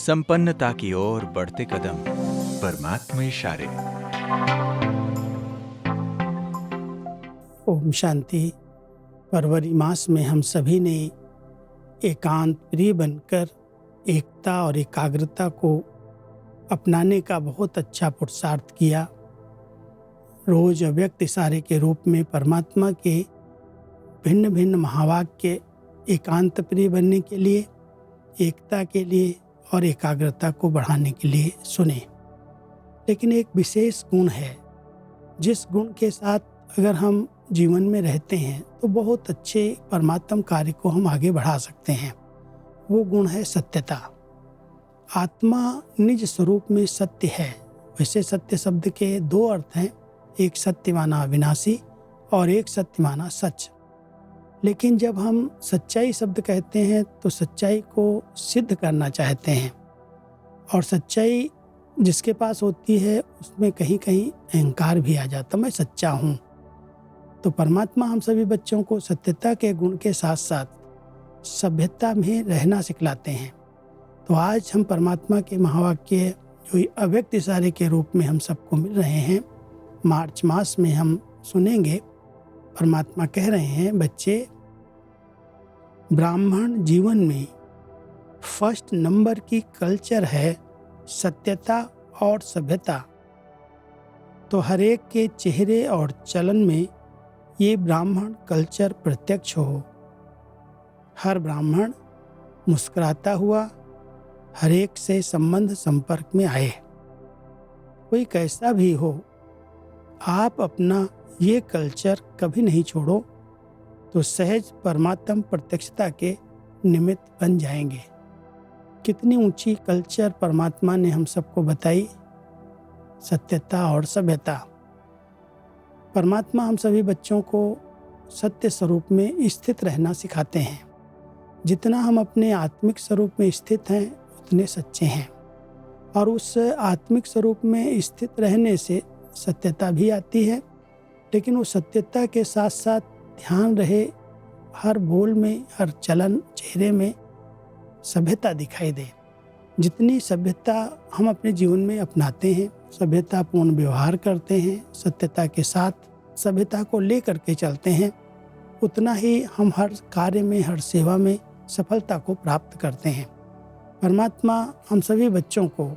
संपन्नता की ओर बढ़ते कदम, परमात्मा इशारे। ओम शांति। फरवरी मास में हम सभी ने एकांत प्रिय बनकर एकता और एकाग्रता को अपनाने का बहुत अच्छा पुरुषार्थ किया। रोज अव्यक्त इशारे के रूप में परमात्मा के भिन्न भिन्न महावाक्य एकांत प्रिय बनने के लिए, एकता के लिए और एकाग्रता को बढ़ाने के लिए सुने। लेकिन एक विशेष गुण है, जिस गुण के साथ अगर हम जीवन में रहते हैं तो बहुत अच्छे परमात्म कार्य को हम आगे बढ़ा सकते हैं। वो गुण है सत्यता। आत्मा निज स्वरूप में सत्य है। वैसे सत्य शब्द के दो अर्थ हैं, एक सत्य माना अविनाशी और एक सत्य माना सच। लेकिन जब हम सच्चाई शब्द कहते हैं तो सच्चाई को सिद्ध करना चाहते हैं, और सच्चाई जिसके पास होती है उसमें कहीं कहीं अहंकार भी आ जाता, मैं सच्चा हूँ। तो परमात्मा हम सभी बच्चों को सत्यता के गुण के साथ साथ सभ्यता में रहना सिखलाते हैं। तो आज हम परमात्मा के महावाक्य जो अव्यक्त इशारे के रूप में हम सबको मिल रहे हैं, मार्च मास में हम सुनेंगे। परमात्मा कह रहे हैं, बच्चे, ब्राह्मण जीवन में फर्स्ट नंबर की कल्चर है सत्यता और सभ्यता। तो हर एक के चेहरे और चलन में ये ब्राह्मण कल्चर प्रत्यक्ष हो। हर ब्राह्मण मुस्कुराता हुआ हर एक से संबंध संपर्क में आए। कोई कैसा भी हो, आप अपना ये कल्चर कभी नहीं छोड़ो तो सहज परमात्म प्रत्यक्षता के निमित्त बन जाएंगे। कितनी ऊंची कल्चर परमात्मा ने हम सबको बताई, सत्यता और सभ्यता। परमात्मा हम सभी बच्चों को सत्य स्वरूप में स्थित रहना सिखाते हैं। जितना हम अपने आत्मिक स्वरूप में स्थित हैं उतने सच्चे हैं, और उस आत्मिक स्वरूप में स्थित रहने से सत्यता भी आती है। लेकिन उस सत्यता के साथ साथ ध्यान रहे हर बोल में, हर चलन, चेहरे में सभ्यता दिखाई दे। जितनी सभ्यता हम अपने जीवन में अपनाते हैं, सभ्यतापूर्ण व्यवहार करते हैं, सत्यता के साथ सभ्यता को लेकर के चलते हैं, उतना ही हम हर कार्य में, हर सेवा में सफलता को प्राप्त करते हैं। परमात्मा हम सभी बच्चों को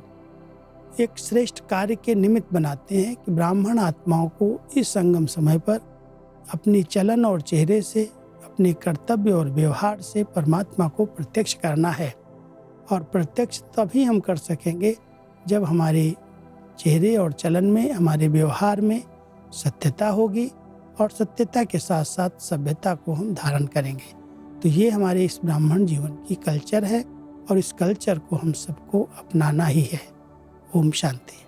एक श्रेष्ठ कार्य के निमित्त बनाते हैं कि ब्राह्मण आत्माओं को इस संगम समय पर अपनी चलन और चेहरे से, अपने कर्तव्य और व्यवहार से परमात्मा को प्रत्यक्ष करना है। और प्रत्यक्ष तभी हम कर सकेंगे जब हमारे चेहरे और चलन में, हमारे व्यवहार में सत्यता होगी, और सत्यता के साथ साथ सभ्यता को हम धारण करेंगे। तो ये हमारे इस ब्राह्मण जीवन की कल्चर है, और इस कल्चर को हम सबको अपनाना ही है। ओम शांति।